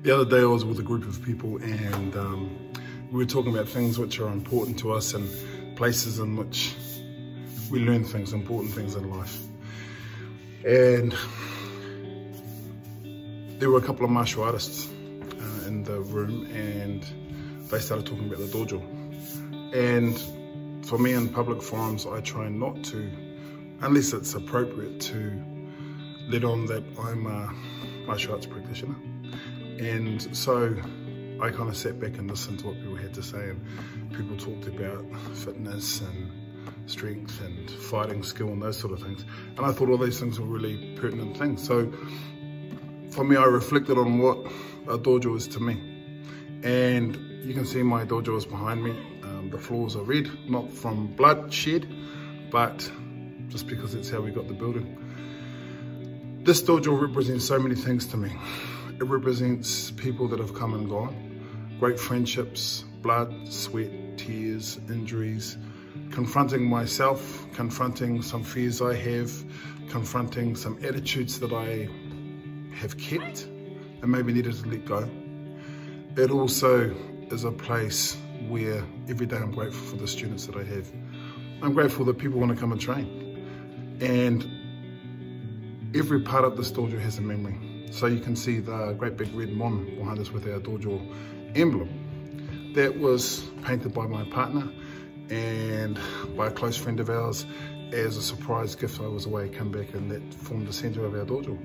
The other day I was with a group of people and we were talking about things which are important to us and places in which we learn things, important things in life. And there were a couple of martial artists in the room and they started talking about the dojo. And for me in public forums, I try not to, unless it's appropriate, to let on that I'm a martial arts practitioner. And so I kind of sat back and listened to what people had to say, and people talked about fitness and strength and fighting skill and those sort of things. And I thought all these things were really pertinent things. So for me, I reflected on what a dojo is to me. And you can see my dojo is behind me. The floors are red, not from blood shed, but just because it's how we got the building. This dojo represents so many things to me. It represents people that have come and gone, great friendships, blood, sweat, tears, injuries, confronting myself, confronting some fears I have, confronting some attitudes that I have kept and maybe needed to let go. It also is a place where every day I'm grateful for the students that I have. I'm grateful that people want to come and train. And every part of this dojo has a memory. So you can see the great big red mon behind us with our dojo emblem. That was painted by my partner and by a close friend of ours as a surprise gift. I was away, come back, and that formed the center of our dojo.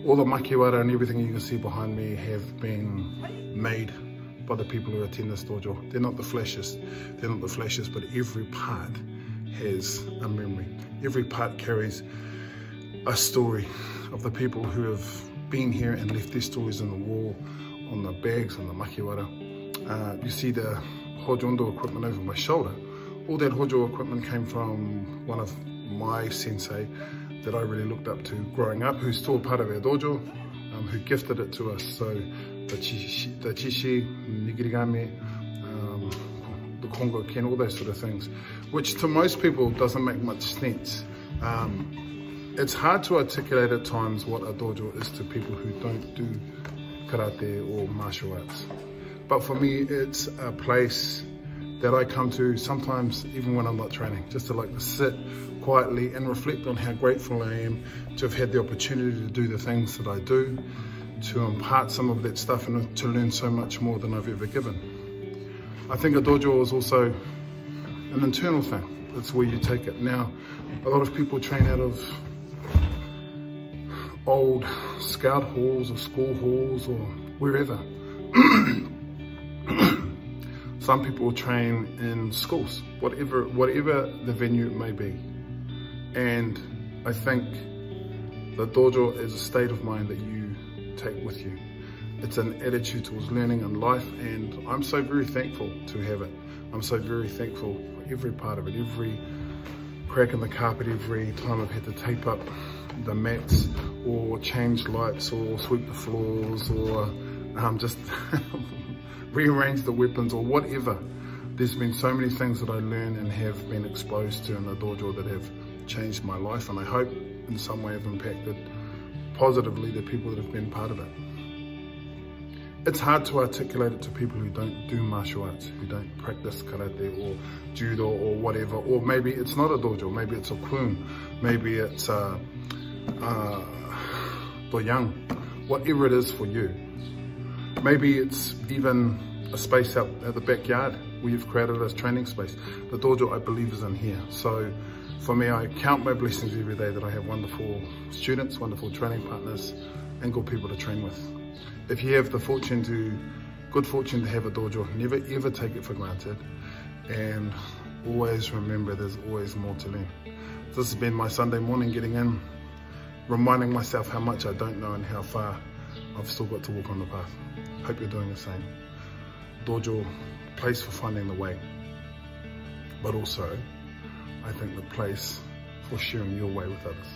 All the makiwara and everything you can see behind me have been made by the people who attend this dojo. They're not the flashiest, but every part has a memory. Every part carries a story of the people who have been here and left their stories on the wall, on the bags, on the makiwara. You see the hojondo equipment over my shoulder. All that hojo equipment came from one of my sensei that I really looked up to growing up, who's still part of our dojo, who gifted it to us. So the chishi, nigirigame, the Congo ken, all those sort of things, which to most people doesn't make much sense. It's hard to articulate at times what a dojo is to people who don't do karate or martial arts. But for me, it's a place that I come to sometimes even when I'm not training, just to like to sit quietly and reflect on how grateful I am to have had the opportunity to do the things that I do, to impart some of that stuff and to learn so much more than I've ever given. I think a dojo is also an internal thing. It's where you take it. Now, a lot of people train out of old scout halls or school halls or wherever. Some people train in schools, whatever the venue may be. And I think the dojo is a state of mind that you take with you. It's an attitude towards learning and life, and I'm so very thankful to have it. I'm so very thankful for every part of it, every crack in the carpet, every time I've had to tape up the mats or change lights or sweep the floors or just rearrange the weapons or whatever. There's been so many things that I learn and have been exposed to in the dojo that have changed my life, and I hope in some way have impacted positively the people that have been part of it. It's hard to articulate it to people who don't do martial arts, who don't practice karate or judo or whatever, or maybe it's not a dojo, maybe it's a kun, maybe it's a doyang, whatever it is for you. Maybe it's even a space out at the backyard where you've created a training space. The dojo, I believe, is in here. So for me, I count my blessings every day that I have wonderful students, wonderful training partners, and good people to train with. If you have the good fortune to have a dojo, never ever take it for granted, and always remember there's always more to learn. This has been my Sunday morning, getting in, reminding myself how much I don't know and how far I've still got to walk on the path. Hope you're doing the same. Dojo, place for finding the way, but also I think the place for sharing your way with others.